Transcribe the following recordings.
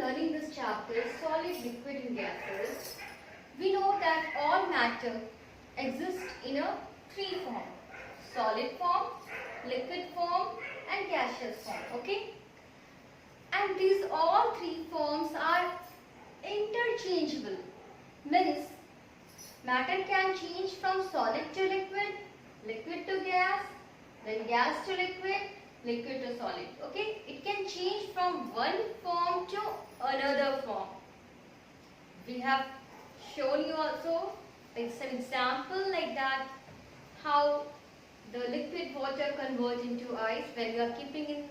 learning this chapter, solid, liquid and gases, we know that all matter exists in a three form: solid form, liquid form and gaseous form. Okay? And these all three forms are interchangeable. Means matter can change from solid to liquid, liquid to gas, then gas to liquid, liquid to solid. Okay? It can change from one form to another form. We have shown you also like some example like that, how the liquid water converts into ice when we are keeping in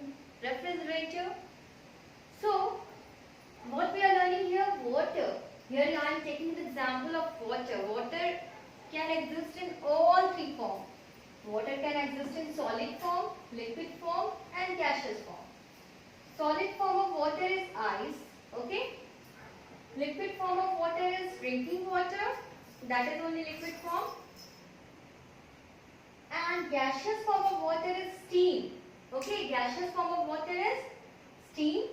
refrigerator. So, what we are learning here? Water. Here I am taking the example of water. Water can exist in all three forms. Water can exist in solid form, liquid form and gaseous form. Solid form of water is ice. Okay? Liquid form of water is drinking water. That is only liquid form. And gaseous form of water is steam. Okay? Gaseous form of water is steam.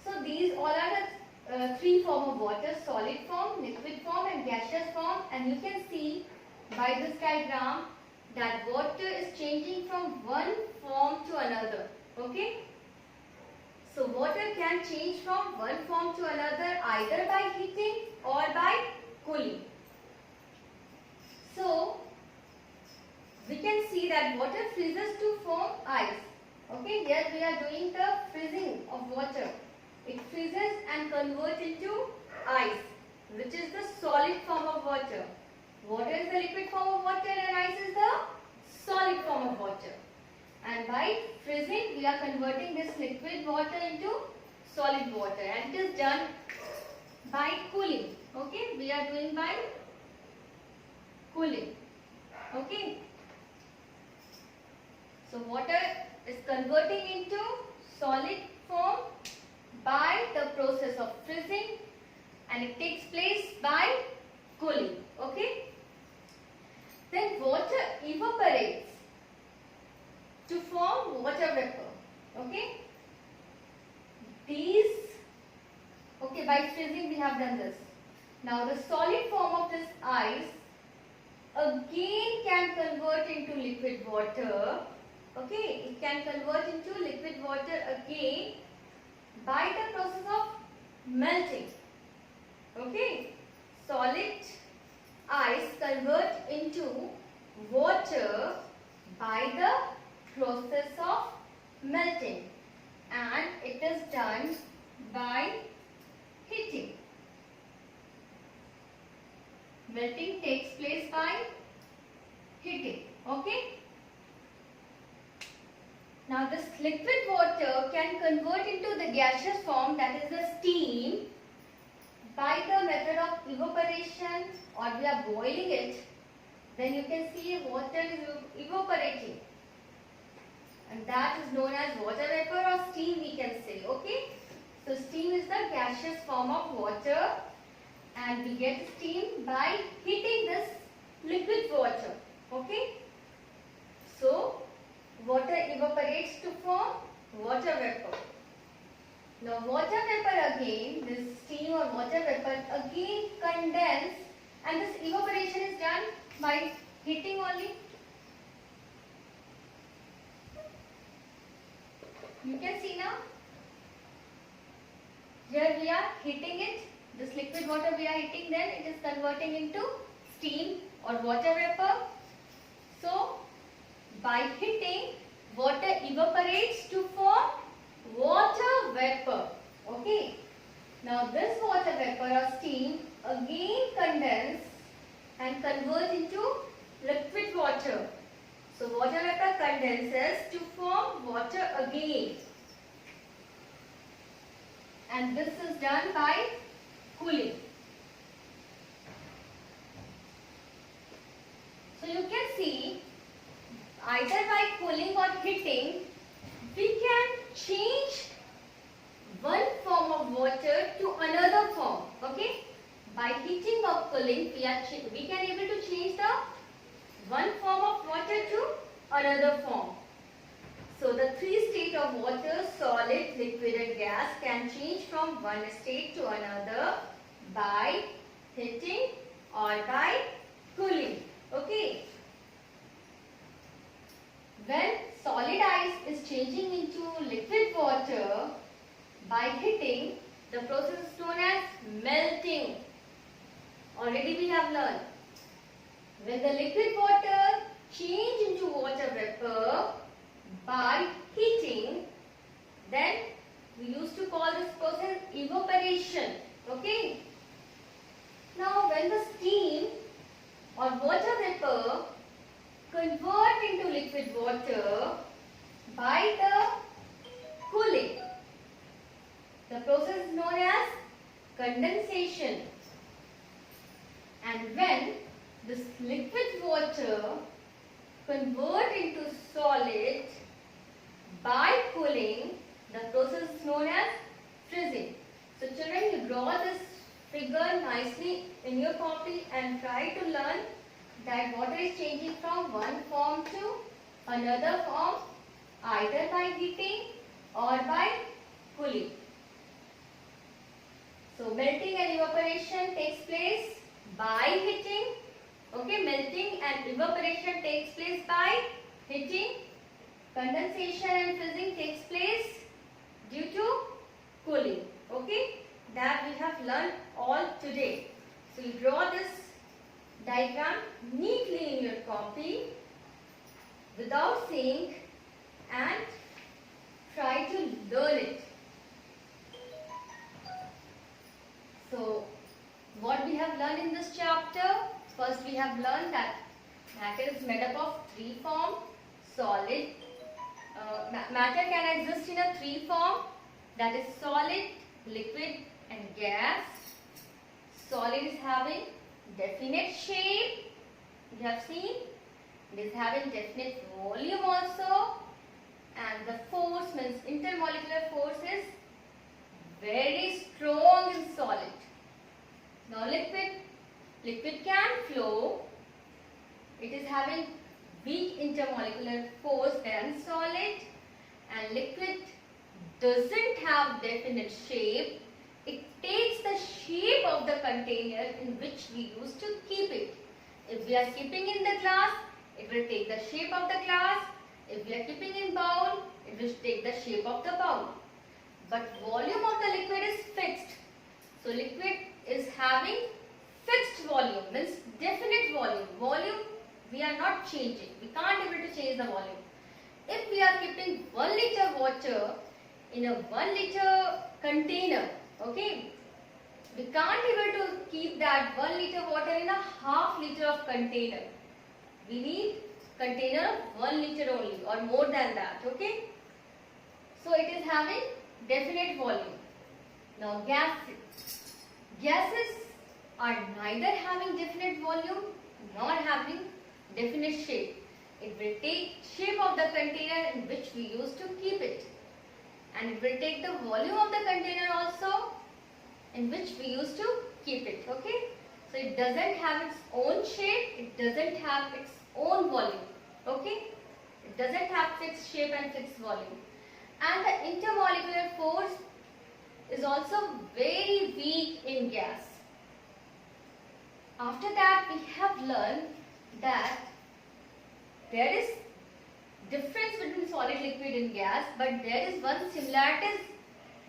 So these all are the three forms of water: solid form, liquid form and gaseous form. And you can see by this diagram that water is changing from one form to another. Okay? So water can change from one form to another either by heating or by cooling. So we can see that water freezes to form ice. Okay? Here we are doing the freezing of water. It freezes and converts into ice, which is the solid form of water. Water is the liquid form of water and ice is the solid form of water. And by freezing, we are converting this liquid water into solid water, and it is done by cooling. Okay, we are doing by cooling. Okay. So water is converting into solid form by the process of freezing, and it takes place by cooling. Okay. Then water evaporates to form water vapor. Okay. By freezing we have done this. Now the solid form of this ice again can convert into liquid water. Okay, it can convert into liquid water again by the process of melting. Okay, solid ice converts into water by the process of melting, and it is done by heating. Melting takes place by heating. Okay. Now this liquid water can convert into the gaseous form, that is the steam, by the method of evaporation, or we are boiling it. Then you can see water is evaporating, and that is known as water vapor or steam, we can say. Okay. So steam is the gaseous form of water, and we get steam by heating this liquid water. Okay. So water evaporates to form water vapor. Now water vapor again, this steam or water vapor again condense, and this evaporation is done by heating only. You can see now. Here we are heating it. This liquid water we are heating, then it is converting into steam or water vapor. So by heating, water evaporates to form water vapor. Okay. Now this water vapor or steam again condense and converts into liquid water. So water vapor condenses to form water again. And this is done by cooling. So you can see either by cooling or heating, we can change one form of water to another form. Okay. By heating or cooling, we can able to change the one form of water to another form. So the three states of water: solid, liquid and gas. gas can change from one state to another by heating or by cooling. Okay. When solid ice is changing into liquid water by heating, the process is known as melting. Already we have learned. When the liquid water change into water vapor by heating, then we used to call this process evaporation. Okay. Now when the steam or water vapor convert into liquid water by the cooling, the process is known as condensation. And when this liquid water convert into solid by cooling, the process is known as freezing. So children, you draw this figure nicely in your copy and try to learn that water is changing from one form to another form either by heating or by cooling. So melting and evaporation takes place by heating. Okay, melting and evaporation takes place by heating. Condensation and freezing takes place due to cooling. Okay, that we have learned all today. So you draw this diagram neatly in your copy without seeing and try to learn it. So what we have learned in this chapter? First we have learned that matter is made up of three forms. Solid. Matter can exist in a three form, that is solid, liquid and gas. Solid is having definite shape. You have seen. It is having definite volume also. And the force means intermolecular force is very strong in solid. Now liquid can flow. It is having weak intermolecular force than solid, and liquid doesn't have definite shape. It takes the shape of the container in which we used to keep it. If we are keeping in the glass, it will take the shape of the glass. If we are keeping in bowl, it will take the shape of the bowl. But volume of the liquid is fixed. So liquid is having fixed volume, means definite volume. Volume we are not changing. We can't able to change the volume. If we are keeping 1 liter water in a 1 liter container, okay, we can't able to keep that 1 liter water in a half liter of container. We need container of 1 liter only or more than that, okay. So it is having definite volume. Now gases are neither having definite volume nor having definite shape. It will take shape of the container in which we used to keep it, and it will take the volume of the container also in which we used to keep it. Okay, so it doesn't have its own shape, it doesn't have its own volume. Okay, it doesn't have fixed shape and fixed volume, and the intermolecular force is also very weak in gas. After that, we have learned that there is difference between solid, liquid and gas, but there is one similarity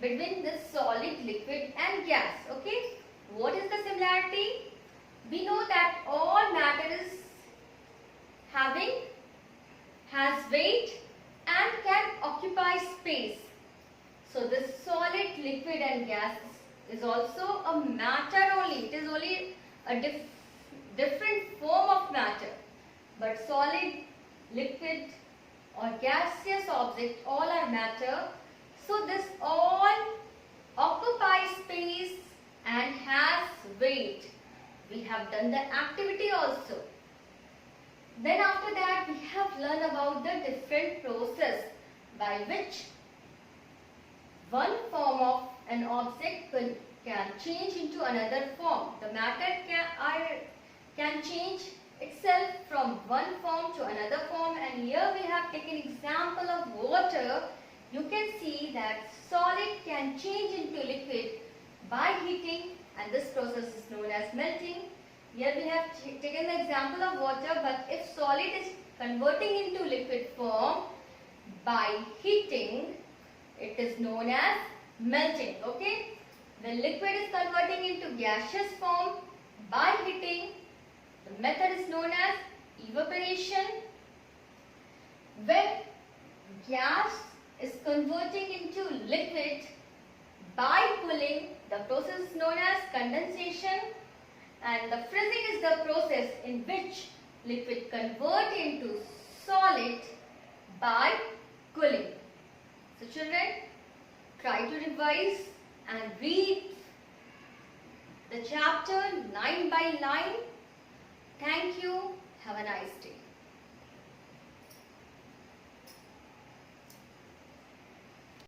between this solid, liquid and gas. Okay, what is the similarity? We know that all matter is has weight and can occupy space. So this solid, liquid and gas is also a matter only. It is only a different form of matter. But solid, liquid or gaseous object all are matter. So this all occupies space and has weight. We have done the activity also. Then after that we have learned about the different process by which one form of an object can change into another form. The matter can change itself from one form to another form, and here we have taken example of water you can see that solid can change into liquid by heating, and this process is known as melting. Here we have taken the example of water, but if solid is converting into liquid form by heating, it is known as melting. Okay? When liquid is converting into gaseous form by heating, the method is known as evaporation. When gas is converting into liquid by cooling, the process is known as condensation, and the freezing is the process in which liquid convert into solid by cooling. So children, try to revise and read the chapter line by line